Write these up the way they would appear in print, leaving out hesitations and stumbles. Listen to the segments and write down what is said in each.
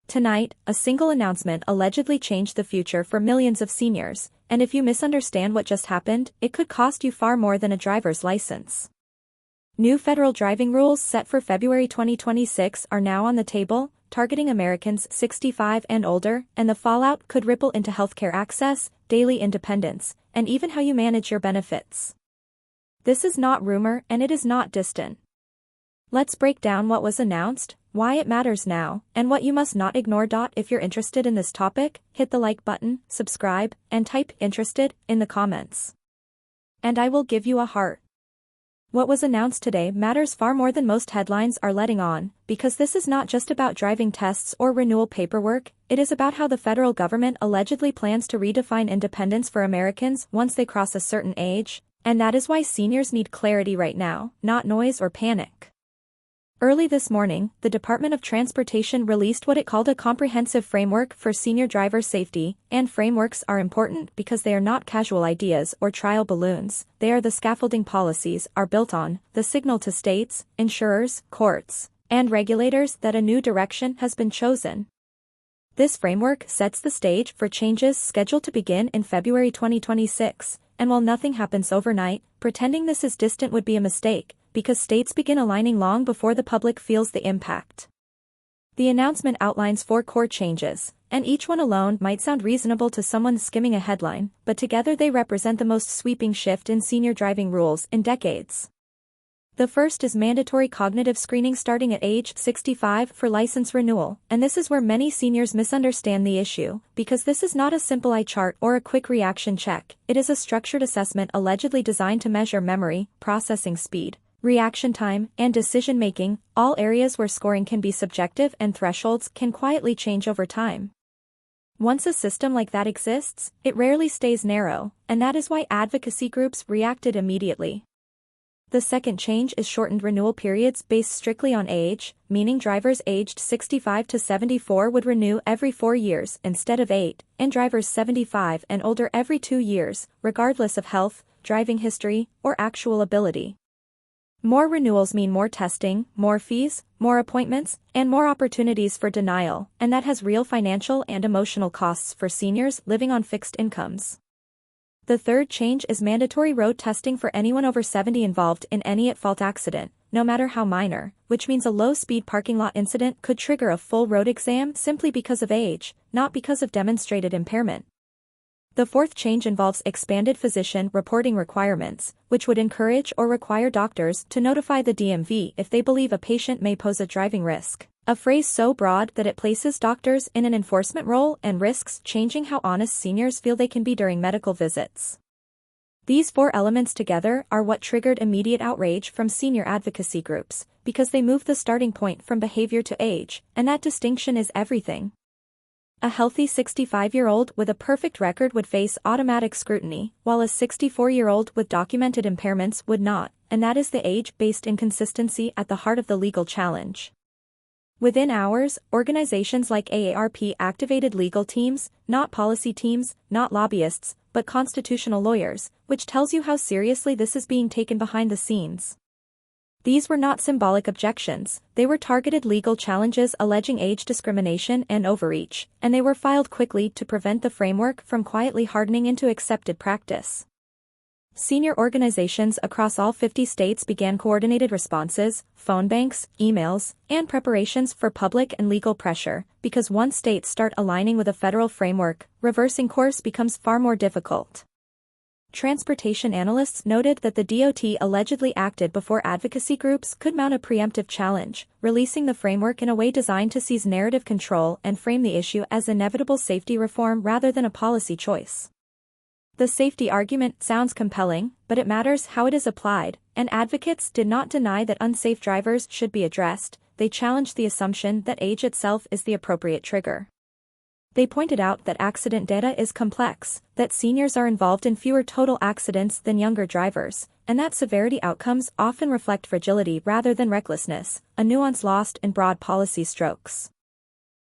Tonight, a single announcement allegedly changed the future for millions of seniors, and if you misunderstand what just happened, it could cost you far more than a driver's license. New federal driving rules set for February 2026 are now on the table, targeting Americans 65 and older, and the fallout could ripple into healthcare access, daily independence, and even how you manage your benefits. This is not rumor and it is not distant. Let's break down what was announced, why it matters now, and what you must not ignore. If you're interested in this topic, hit the like button, subscribe, and type "interested" in the comments. And I will give you a heart. What was announced today matters far more than most headlines are letting on, because this is not just about driving tests or renewal paperwork, it is about how the federal government allegedly plans to redefine independence for Americans once they cross a certain age, and that is why seniors need clarity right now, not noise or panic. Early this morning, the Department of Transportation released what it called a comprehensive framework for senior driver safety, and frameworks are important because they are not casual ideas or trial balloons, they are the scaffolding policies are built on, the signal to states, insurers, courts, and regulators that a new direction has been chosen. This framework sets the stage for changes scheduled to begin in February 2026, and while nothing happens overnight, pretending this is distant would be a mistake, because states begin aligning long before the public feels the impact. The announcement outlines 4 core changes, and each one alone might sound reasonable to someone skimming a headline, but together they represent the most sweeping shift in senior driving rules in decades. The first is mandatory cognitive screening starting at age 65 for license renewal, and this is where many seniors misunderstand the issue, because this is not a simple eye chart or a quick reaction check, it is a structured assessment allegedly designed to measure memory, processing speed, reaction time, and decision-making, all areas where scoring can be subjective and thresholds can quietly change over time. Once a system like that exists, it rarely stays narrow, and that is why advocacy groups reacted immediately. The second change is shortened renewal periods based strictly on age, meaning drivers aged 65 to 74 would renew every 4 years instead of 8, and drivers 75 and older every 2 years, regardless of health, driving history, or actual ability. More renewals mean more testing, more fees, more appointments, and more opportunities for denial, and that has real financial and emotional costs for seniors living on fixed incomes. The third change is mandatory road testing for anyone over 70 involved in any at-fault accident, no matter how minor, which means a low-speed parking lot incident could trigger a full road exam simply because of age, not because of demonstrated impairment. The fourth change involves expanded physician reporting requirements, which would encourage or require doctors to notify the DMV if they believe a patient may pose a driving risk, a phrase so broad that it places doctors in an enforcement role and risks changing how honest seniors feel they can be during medical visits. These 4 elements together are what triggered immediate outrage from senior advocacy groups, because they move the starting point from behavior to age, and that distinction is everything. A healthy 65-year-old with a perfect record would face automatic scrutiny, while a 64-year-old with documented impairments would not, and that is the age-based inconsistency at the heart of the legal challenge. Within hours, organizations like AARP activated legal teams, not policy teams, not lobbyists, but constitutional lawyers, which tells you how seriously this is being taken behind the scenes. These were not symbolic objections, they were targeted legal challenges alleging age discrimination and overreach, and they were filed quickly to prevent the framework from quietly hardening into accepted practice. Senior organizations across all 50 states began coordinated responses, phone banks, emails, and preparations for public and legal pressure, because once states start aligning with a federal framework, reversing course becomes far more difficult. Transportation analysts noted that the DOT allegedly acted before advocacy groups could mount a preemptive challenge, releasing the framework in a way designed to seize narrative control and frame the issue as inevitable safety reform rather than a policy choice. The safety argument sounds compelling, but it matters how it is applied, and advocates did not deny that unsafe drivers should be addressed, they challenged the assumption that age itself is the appropriate trigger. They pointed out that accident data is complex, that seniors are involved in fewer total accidents than younger drivers, and that severity outcomes often reflect fragility rather than recklessness, a nuance lost in broad policy strokes.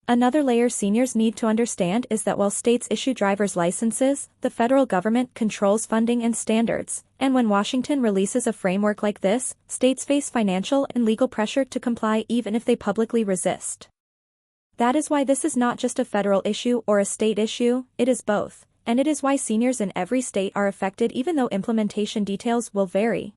Another layer seniors need to understand is that while states issue driver's licenses, the federal government controls funding and standards, and when Washington releases a framework like this, states face financial and legal pressure to comply even if they publicly resist. That is why this is not just a federal issue or a state issue, it is both, and it is why seniors in every state are affected even though implementation details will vary.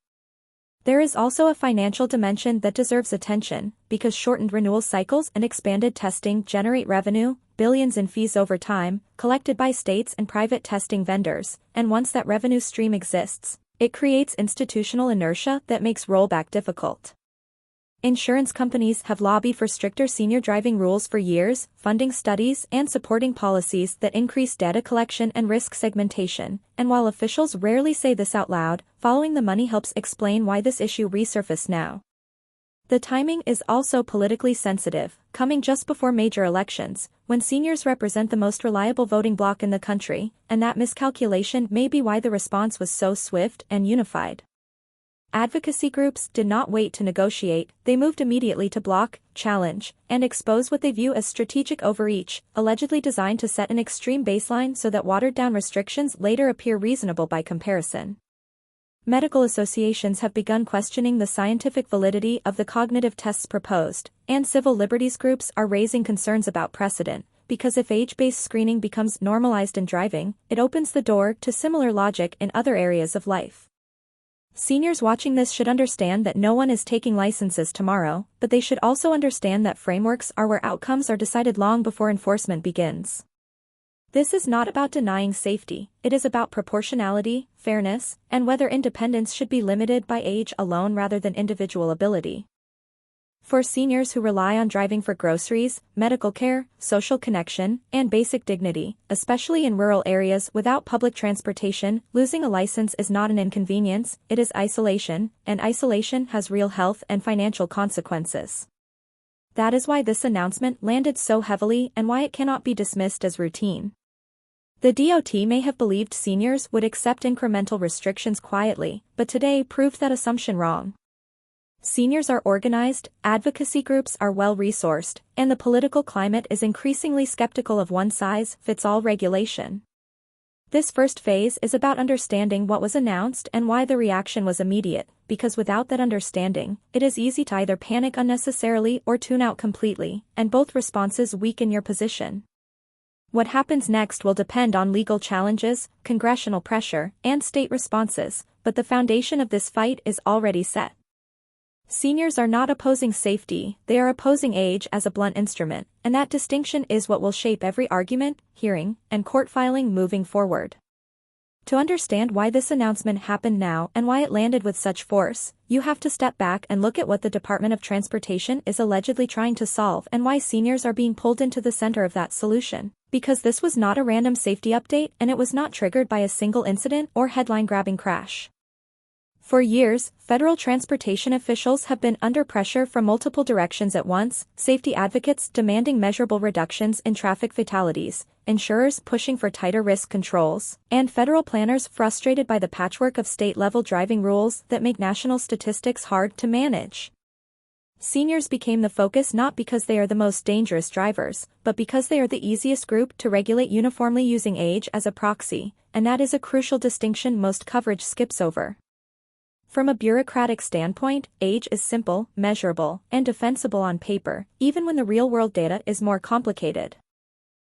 There is also a financial dimension that deserves attention, because shortened renewal cycles and expanded testing generate revenue, billions in fees over time, collected by states and private testing vendors, and once that revenue stream exists, it creates institutional inertia that makes rollback difficult. Insurance companies have lobbied for stricter senior driving rules for years, funding studies and supporting policies that increase data collection and risk segmentation, and while officials rarely say this out loud, following the money helps explain why this issue resurfaced now. The timing is also politically sensitive, coming just before major elections, when seniors represent the most reliable voting bloc in the country, and that miscalculation may be why the response was so swift and unified. Advocacy groups did not wait to negotiate, they moved immediately to block, challenge, and expose what they view as strategic overreach, allegedly designed to set an extreme baseline so that watered-down restrictions later appear reasonable by comparison. Medical associations have begun questioning the scientific validity of the cognitive tests proposed, and civil liberties groups are raising concerns about precedent, because if age-based screening becomes normalized in driving, it opens the door to similar logic in other areas of life. Seniors watching this should understand that no one is taking licenses tomorrow, but they should also understand that frameworks are where outcomes are decided long before enforcement begins. This is not about denying safety, it is about proportionality, fairness, and whether independence should be limited by age alone rather than individual ability. For seniors who rely on driving for groceries, medical care, social connection, and basic dignity, especially in rural areas without public transportation, losing a license is not an inconvenience, it is isolation, and isolation has real health and financial consequences. That is why this announcement landed so heavily and why it cannot be dismissed as routine. The DOT may have believed seniors would accept incremental restrictions quietly, but today proved that assumption wrong. Seniors are organized, advocacy groups are well-resourced, and the political climate is increasingly skeptical of one-size-fits-all regulation. This first phase is about understanding what was announced and why the reaction was immediate, because without that understanding, it is easy to either panic unnecessarily or tune out completely, and both responses weaken your position. What happens next will depend on legal challenges, congressional pressure, and state responses, but the foundation of this fight is already set. Seniors are not opposing safety, they are opposing age as a blunt instrument, and that distinction is what will shape every argument, hearing, and court filing moving forward. To understand why this announcement happened now and why it landed with such force, you have to step back and look at what the Department of Transportation is allegedly trying to solve and why seniors are being pulled into the center of that solution. Because this was not a random safety update and it was not triggered by a single incident or headline-grabbing crash. For years, federal transportation officials have been under pressure from multiple directions at once, safety advocates demanding measurable reductions in traffic fatalities, insurers pushing for tighter risk controls, and federal planners frustrated by the patchwork of state-level driving rules that make national statistics hard to manage. Seniors became the focus not because they are the most dangerous drivers, but because they are the easiest group to regulate uniformly using age as a proxy, and that is a crucial distinction most coverage skips over. From a bureaucratic standpoint, age is simple, measurable, and defensible on paper, even when the real-world data is more complicated.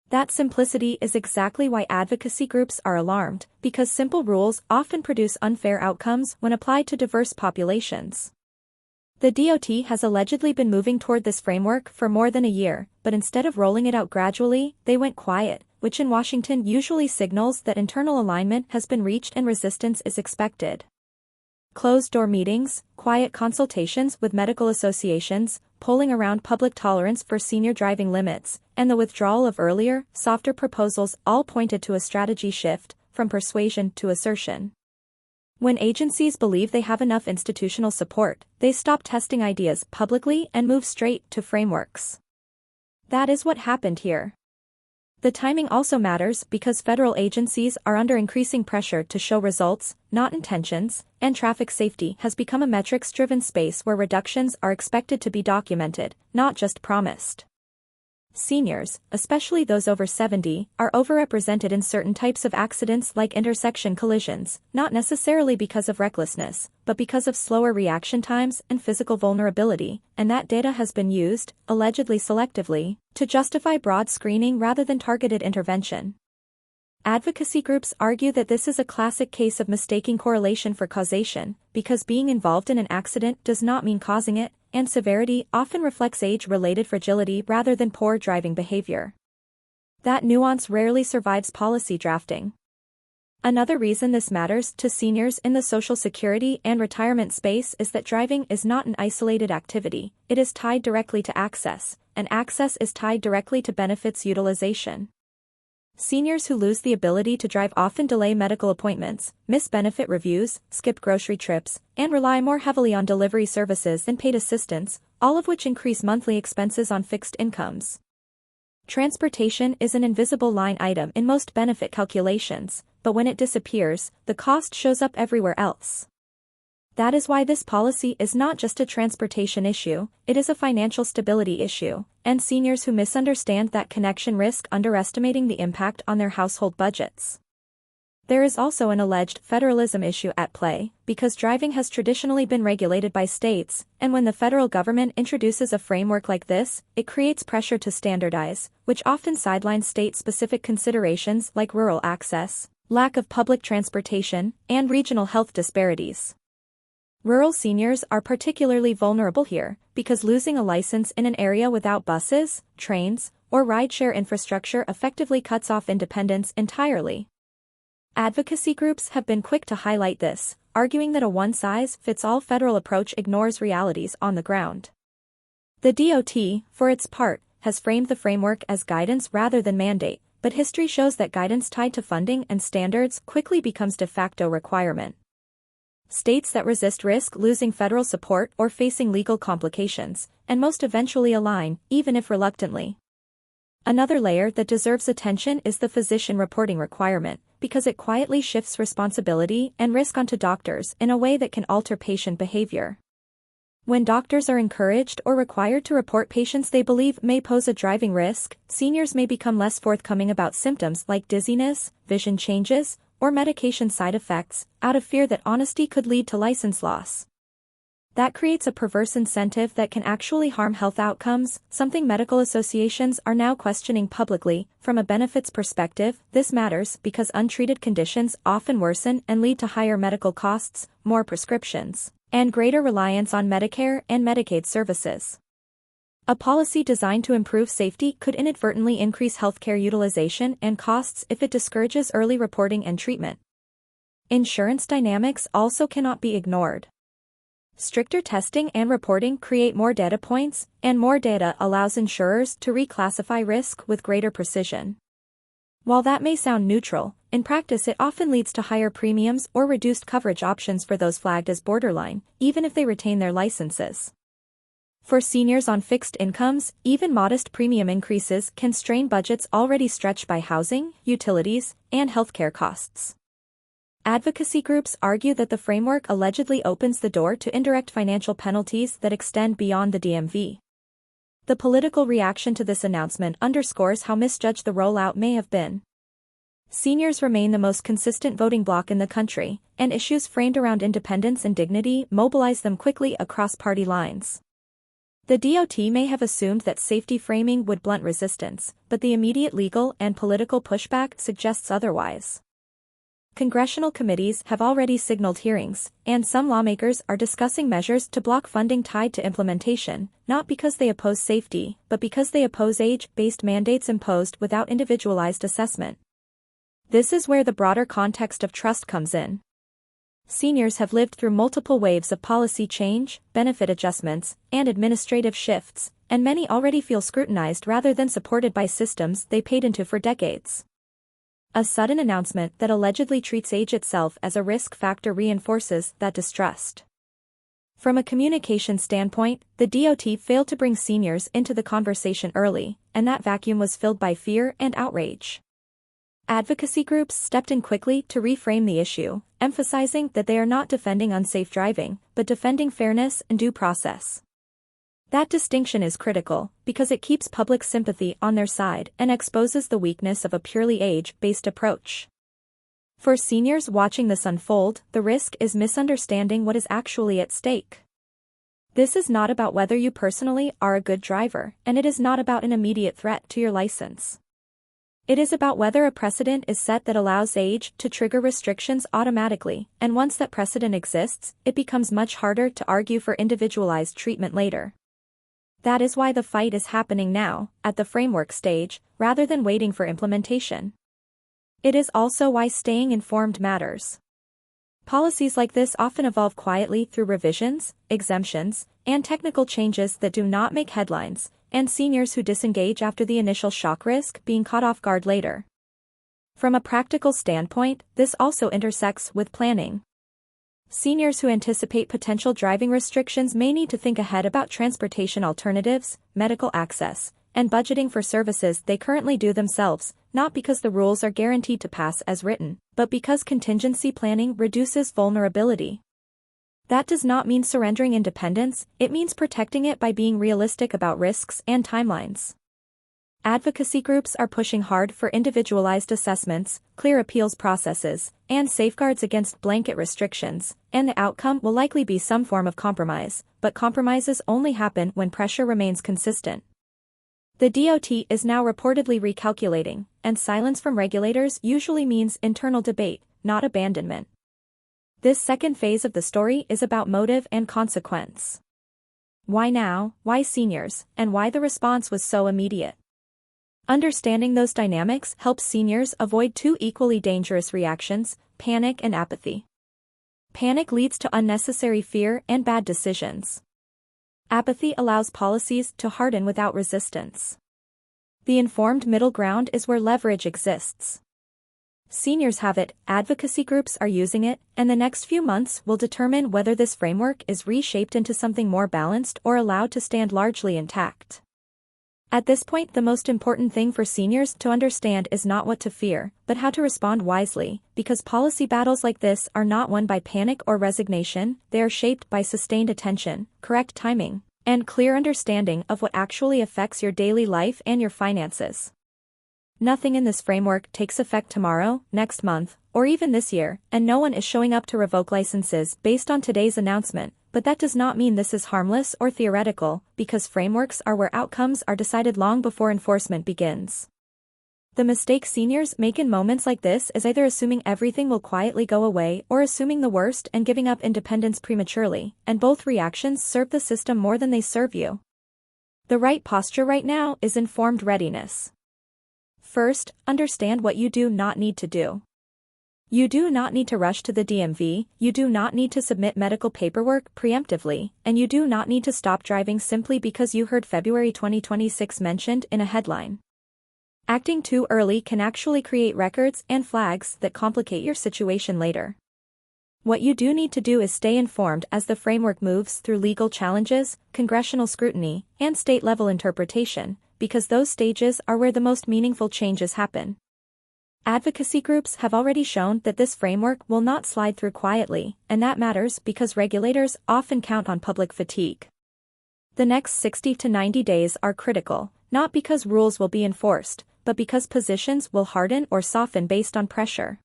That simplicity is exactly why advocacy groups are alarmed, because simple rules often produce unfair outcomes when applied to diverse populations. The DOT has allegedly been moving toward this framework for more than a year, but instead of rolling it out gradually, they went quiet, which in Washington usually signals that internal alignment has been reached and resistance is expected. Closed-door meetings, quiet consultations with medical associations, polling around public tolerance for senior driving limits, and the withdrawal of earlier, softer proposals all pointed to a strategy shift, from persuasion to assertion. When agencies believe they have enough institutional support, they stop testing ideas publicly and move straight to frameworks. That is what happened here. The timing also matters because federal agencies are under increasing pressure to show results, not intentions, and traffic safety has become a metrics-driven space where reductions are expected to be documented, not just promised. Seniors, especially those over 70, are overrepresented in certain types of accidents like intersection collisions, not necessarily because of recklessness, but because of slower reaction times and physical vulnerability, and that data has been used, allegedly selectively, to justify broad screening rather than targeted intervention. Advocacy groups argue that this is a classic case of mistaking correlation for causation, because being involved in an accident does not mean causing it, and severity often reflects age-related fragility rather than poor driving behavior. That nuance rarely survives policy drafting. Another reason this matters to seniors in the Social Security and retirement space is that driving is not an isolated activity, it is tied directly to access, and access is tied directly to benefits utilization. Seniors who lose the ability to drive often delay medical appointments, miss benefit reviews, skip grocery trips, and rely more heavily on delivery services than paid assistance, all of which increase monthly expenses on fixed incomes. Transportation is an invisible line item in most benefit calculations, but when it disappears, the cost shows up everywhere else. That is why this policy is not just a transportation issue, it is a financial stability issue, and seniors who misunderstand that connection risk underestimating the impact on their household budgets. There is also an alleged federalism issue at play, because driving has traditionally been regulated by states, and when the federal government introduces a framework like this, it creates pressure to standardize, which often sidelines state-specific considerations like rural access, lack of public transportation, and regional health disparities. Rural seniors are particularly vulnerable here, because losing a license in an area without buses, trains, or rideshare infrastructure effectively cuts off independence entirely. Advocacy groups have been quick to highlight this, arguing that a one-size-fits-all federal approach ignores realities on the ground. The DOT, for its part, has framed the framework as guidance rather than mandate, but history shows that guidance tied to funding and standards quickly becomes de facto requirement. States that resist risk losing federal support or facing legal complications, and most eventually align, even if reluctantly. Another layer that deserves attention is the physician reporting requirement, because it quietly shifts responsibility and risk onto doctors in a way that can alter patient behavior. When doctors are encouraged or required to report patients they believe may pose a driving risk, seniors may become less forthcoming about symptoms like dizziness, vision changes, or medication side effects, out of fear that honesty could lead to license loss. That creates a perverse incentive that can actually harm health outcomes, something medical associations are now questioning publicly. From a benefits perspective, this matters because untreated conditions often worsen and lead to higher medical costs, more prescriptions, and greater reliance on Medicare and Medicaid services. A policy designed to improve safety could inadvertently increase healthcare utilization and costs if it discourages early reporting and treatment. Insurance dynamics also cannot be ignored. Stricter testing and reporting create more data points, and more data allows insurers to reclassify risk with greater precision. While that may sound neutral, in practice it often leads to higher premiums or reduced coverage options for those flagged as borderline, even if they retain their licenses. For seniors on fixed incomes, even modest premium increases can strain budgets already stretched by housing, utilities, and healthcare costs. Advocacy groups argue that the framework allegedly opens the door to indirect financial penalties that extend beyond the DMV. The political reaction to this announcement underscores how misjudged the rollout may have been. Seniors remain the most consistent voting bloc in the country, and issues framed around independence and dignity mobilize them quickly across party lines. The DOT may have assumed that safety framing would blunt resistance, but the immediate legal and political pushback suggests otherwise. Congressional committees have already signaled hearings, and some lawmakers are discussing measures to block funding tied to implementation, not because they oppose safety, but because they oppose age-based mandates imposed without individualized assessment. This is where the broader context of trust comes in. Seniors have lived through multiple waves of policy change, benefit adjustments, and administrative shifts, and many already feel scrutinized rather than supported by systems they paid into for decades. A sudden announcement that allegedly treats age itself as a risk factor reinforces that distrust. From a communication standpoint, the DOT failed to bring seniors into the conversation early, and that vacuum was filled by fear and outrage. Advocacy groups stepped in quickly to reframe the issue, emphasizing that they are not defending unsafe driving, but defending fairness and due process. That distinction is critical, because it keeps public sympathy on their side and exposes the weakness of a purely age-based approach. For seniors watching this unfold, the risk is misunderstanding what is actually at stake. This is not about whether you personally are a good driver, and it is not about an immediate threat to your license. It is about whether a precedent is set that allows age to trigger restrictions automatically, and once that precedent exists, it becomes much harder to argue for individualized treatment later. That is why the fight is happening now, at the framework stage, rather than waiting for implementation. It is also why staying informed matters. Policies like this often evolve quietly through revisions, exemptions, and technical changes that do not make headlines, and seniors who disengage after the initial shock risk being caught off guard later. From a practical standpoint, this also intersects with planning. Seniors who anticipate potential driving restrictions may need to think ahead about transportation alternatives, medical access, and budgeting for services they currently do themselves, not because the rules are guaranteed to pass as written, but because contingency planning reduces vulnerability. That does not mean surrendering independence, it means protecting it by being realistic about risks and timelines. Advocacy groups are pushing hard for individualized assessments, clear appeals processes, and safeguards against blanket restrictions, and the outcome will likely be some form of compromise, but compromises only happen when pressure remains consistent. The DOT is now reportedly recalculating, and silence from regulators usually means internal debate, not abandonment. This second phase of the story is about motive and consequence. Why now, why seniors, and why the response was so immediate. Understanding those dynamics helps seniors avoid two equally dangerous reactions, panic and apathy. Panic leads to unnecessary fear and bad decisions. Apathy allows policies to harden without resistance. The informed middle ground is where leverage exists. Seniors have it, advocacy groups are using it, and the next few months will determine whether this framework is reshaped into something more balanced or allowed to stand largely intact. At this point, the most important thing for seniors to understand is not what to fear, but how to respond wisely, because policy battles like this are not won by panic or resignation, they are shaped by sustained attention, correct timing, and clear understanding of what actually affects your daily life and your finances. Nothing in this framework takes effect tomorrow, next month, or even this year, and no one is showing up to revoke licenses based on today's announcement, but that does not mean this is harmless or theoretical, because frameworks are where outcomes are decided long before enforcement begins. The mistake seniors make in moments like this is either assuming everything will quietly go away or assuming the worst and giving up independence prematurely, and both reactions serve the system more than they serve you. The right posture right now is informed readiness. First, understand what you do not need to do. You do not need to rush to the DMV, you do not need to submit medical paperwork preemptively, and you do not need to stop driving simply because you heard February 2026 mentioned in a headline. Acting too early can actually create records and flags that complicate your situation later. What you do need to do is stay informed as the framework moves through legal challenges, congressional scrutiny, and state-level interpretation, because those stages are where the most meaningful changes happen. Advocacy groups have already shown that this framework will not slide through quietly, and that matters because regulators often count on public fatigue. The next 60 to 90 days are critical, not because rules will be enforced, but because positions will harden or soften based on pressure.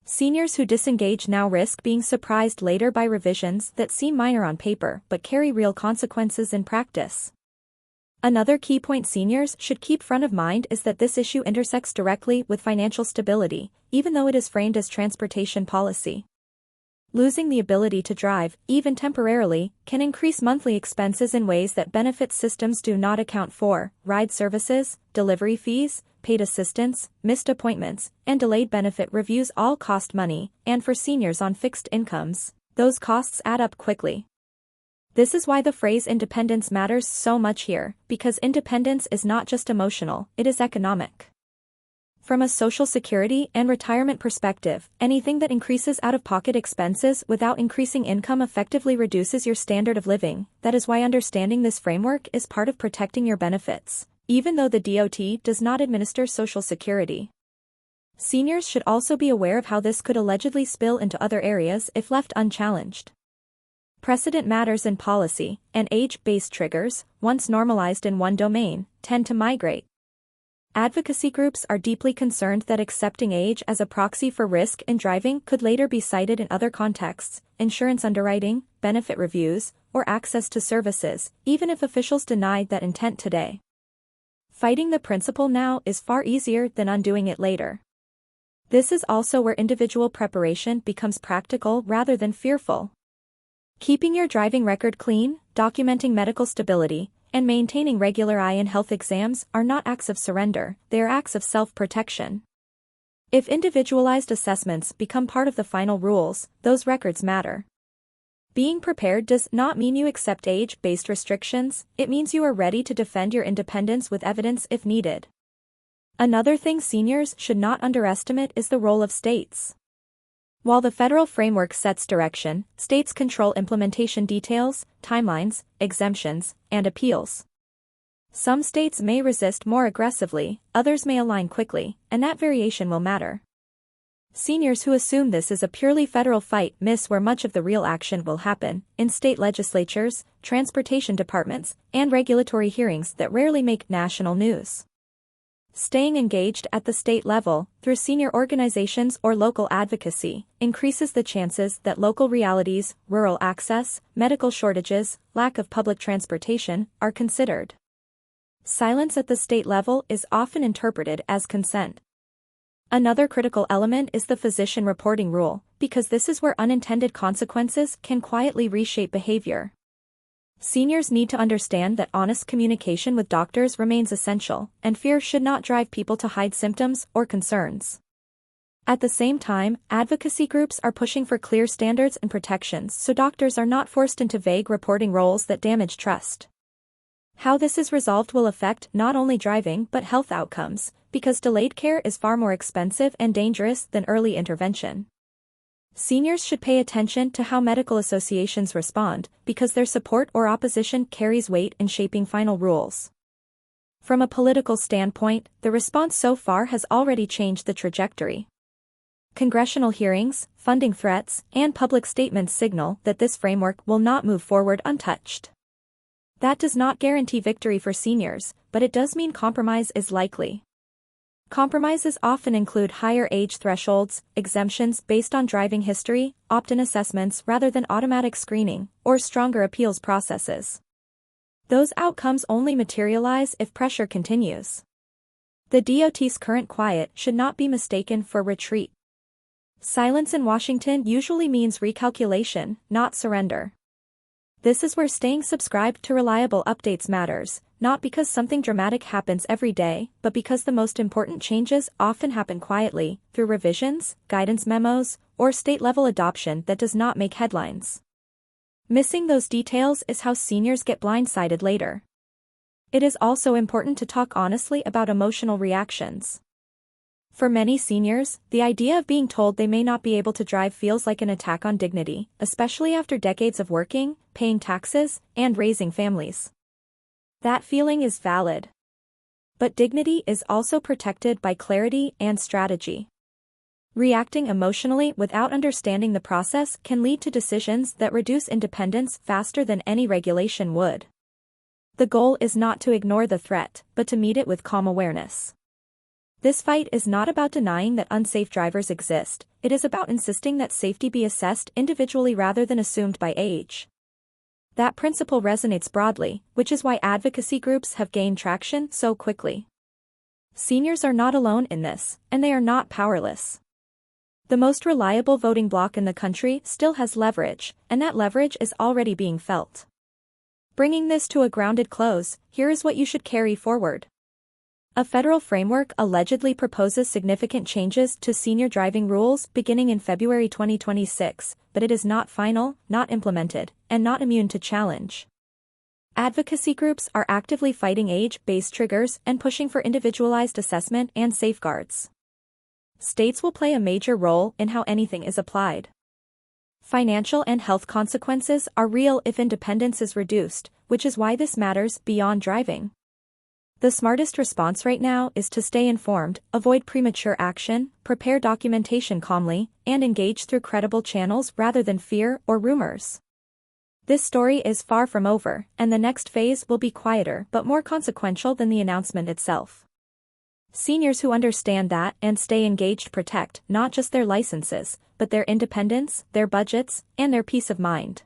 Seniors who disengage now risk being surprised later by revisions that seem minor on paper but carry real consequences in practice. Another key point seniors should keep front of mind is that this issue intersects directly with financial stability, even though it is framed as transportation policy. Losing the ability to drive, even temporarily, can increase monthly expenses in ways that benefit systems do not account for: ride services, delivery fees, paid assistance, missed appointments, and delayed benefit reviews all cost money, and for seniors on fixed incomes, those costs add up quickly. This is why the phrase independence matters so much here, because independence is not just emotional, it is economic. From a Social Security and retirement perspective, anything that increases out-of-pocket expenses without increasing income effectively reduces your standard of living. That is why understanding this framework is part of protecting your benefits, even though the DOT does not administer Social Security. Seniors should also be aware of how this could allegedly spill into other areas if left unchallenged. Precedent matters in policy, and age-based triggers, once normalized in one domain, tend to migrate. Advocacy groups are deeply concerned that accepting age as a proxy for risk in driving could later be cited in other contexts, insurance underwriting, benefit reviews, or access to services, even if officials denied that intent today. Fighting the principle now is far easier than undoing it later. This is also where individual preparation becomes practical rather than fearful. Keeping your driving record clean, documenting medical stability, and maintaining regular eye and health exams are not acts of surrender, they are acts of self-protection. If individualized assessments become part of the final rules, those records matter. Being prepared does not mean you accept age-based restrictions, it means you are ready to defend your independence with evidence if needed. Another thing seniors should not underestimate is the role of states. While the federal framework sets direction, states control implementation details, timelines, exemptions, and appeals. Some states may resist more aggressively, others may align quickly, and that variation will matter. Seniors who assume this is a purely federal fight miss where much of the real action will happen, in state legislatures, transportation departments, and regulatory hearings that rarely make national news. Staying engaged at the state level, through senior organizations or local advocacy, increases the chances that local realities, rural access, medical shortages, lack of public transportation, are considered. Silence at the state level is often interpreted as consent. Another critical element is the physician reporting rule, because this is where unintended consequences can quietly reshape behavior. Seniors need to understand that honest communication with doctors remains essential, and fear should not drive people to hide symptoms or concerns. At the same time, advocacy groups are pushing for clear standards and protections so doctors are not forced into vague reporting roles that damage trust. How this is resolved will affect not only driving but health outcomes, because delayed care is far more expensive and dangerous than early intervention. Seniors should pay attention to how medical associations respond, because their support or opposition carries weight in shaping final rules. From a political standpoint, the response so far has already changed the trajectory. Congressional hearings, funding threats, and public statements signal that this framework will not move forward untouched. That does not guarantee victory for seniors, but it does mean compromise is likely. Compromises often include higher age thresholds, exemptions based on driving history, opt-in assessments rather than automatic screening, or stronger appeals processes. Those outcomes only materialize if pressure continues. The DOT's current quiet should not be mistaken for retreat. Silence in Washington usually means recalculation, not surrender. This is where staying subscribed to reliable updates matters, not because something dramatic happens every day, but because the most important changes often happen quietly, through revisions, guidance memos, or state-level adoption that does not make headlines. Missing those details is how seniors get blindsided later. It is also important to talk honestly about emotional reactions. For many seniors, the idea of being told they may not be able to drive feels like an attack on dignity, especially after decades of working, paying taxes, and raising families. That feeling is valid. But dignity is also protected by clarity and strategy. Reacting emotionally without understanding the process can lead to decisions that reduce independence faster than any regulation would. The goal is not to ignore the threat, but to meet it with calm awareness. This fight is not about denying that unsafe drivers exist, it is about insisting that safety be assessed individually rather than assumed by age. That principle resonates broadly, which is why advocacy groups have gained traction so quickly. Seniors are not alone in this, and they are not powerless. The most reliable voting bloc in the country still has leverage, and that leverage is already being felt. Bringing this to a grounded close, here is what you should carry forward. A federal framework allegedly proposes significant changes to senior driving rules beginning in February 2026, but it is not final, not implemented, and not immune to challenge. Advocacy groups are actively fighting age-based triggers and pushing for individualized assessment and safeguards. States will play a major role in how anything is applied. Financial and health consequences are real if independence is reduced, which is why this matters beyond driving. The smartest response right now is to stay informed, avoid premature action, prepare documentation calmly, and engage through credible channels rather than fear or rumors. This story is far from over, and the next phase will be quieter but more consequential than the announcement itself. Seniors who understand that and stay engaged protect not just their licenses, but their independence, their budgets, and their peace of mind.